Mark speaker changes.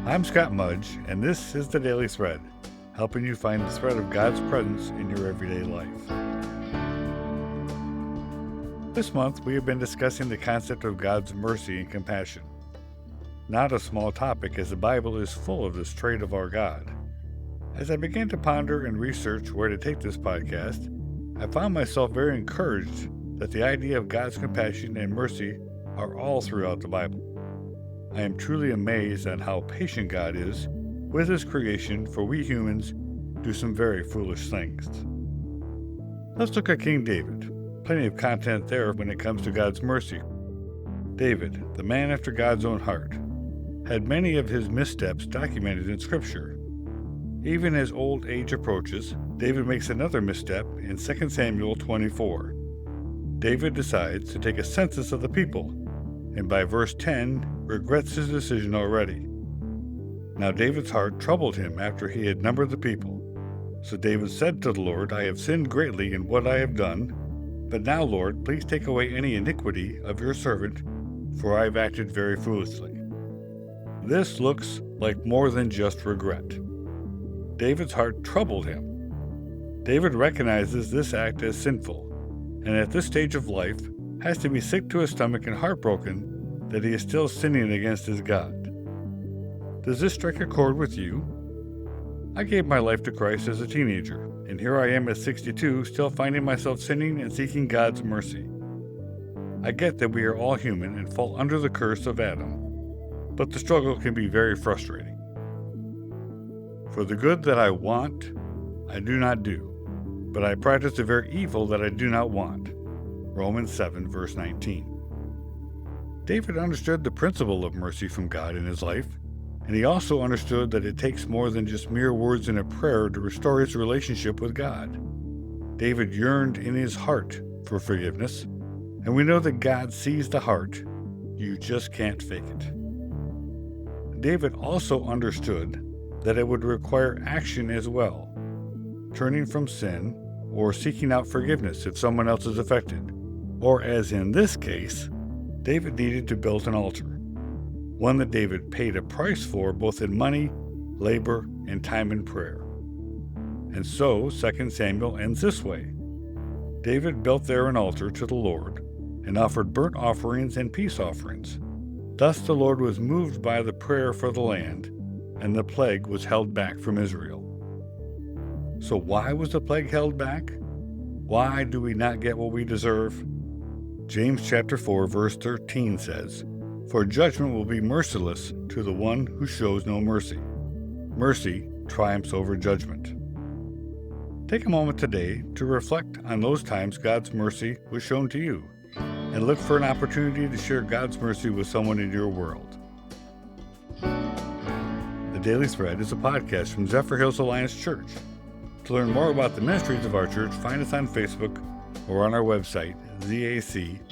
Speaker 1: I'm Scott Mudge, and this is the Daily Thread, helping you find the thread of God's presence in your everyday life. This month, we have been discussing the concept of God's mercy and compassion. Not a small topic, as the Bible is full of this trait of our God. As I began to ponder and research where to take this podcast, I found myself very encouraged that the idea of God's compassion and mercy are all throughout the Bible. I am truly amazed at how patient God is with His creation, for we humans do some very foolish things. Let's look at King David. Plenty of content there when it comes to God's mercy. David, the man after God's own heart, had many of his missteps documented in Scripture. Even as old age approaches, David makes another misstep in 2 Samuel 24. David decides to take a census of the people, and by verse 10, regrets his decision already. Now David's heart troubled him after he had numbered the people. So David said to the Lord, I have sinned greatly in what I have done, but now, Lord, please take away any iniquity of your servant, for I have acted very foolishly. This looks like more than just regret. David's heart troubled him. David recognizes this act as sinful, and at this stage of life has to be sick to his stomach and heartbroken that he is still sinning against his God. Does this strike a chord with you? I gave my life to Christ as a teenager, and here I am at 62, still finding myself sinning and seeking God's mercy. I get that we are all human and fall under the curse of Adam, but the struggle can be very frustrating. For the good that I want, I do not do, but I practice the very evil that I do not want. Romans 7, verse 19. David understood the principle of mercy from God in his life, and he also understood that it takes more than just mere words in a prayer to restore his relationship with God. David yearned in his heart for forgiveness, and we know that God sees the heart. You just can't fake it. David also understood that it would require action as well, turning from sin or seeking out forgiveness if someone else is affected, or as in this case, David needed to build an altar, one that David paid a price for both in money, labor, and time in prayer. And so 2 Samuel ends this way. David built there an altar to the Lord and offered burnt offerings and peace offerings. Thus the Lord was moved by the prayer for the land, and the plague was held back from Israel. So why was the plague held back? Why do we not get what we deserve? James chapter 4, verse 13 says, For judgment will be merciless to the one who shows no mercy. Mercy triumphs over judgment. Take a moment today to reflect on those times God's mercy was shown to you, and look for an opportunity to share God's mercy with someone in your world. The Daily Thread is a podcast from Zephyr Hills Alliance Church. To learn more about the ministries of our church, find us on Facebook or on our website, zaccma.org.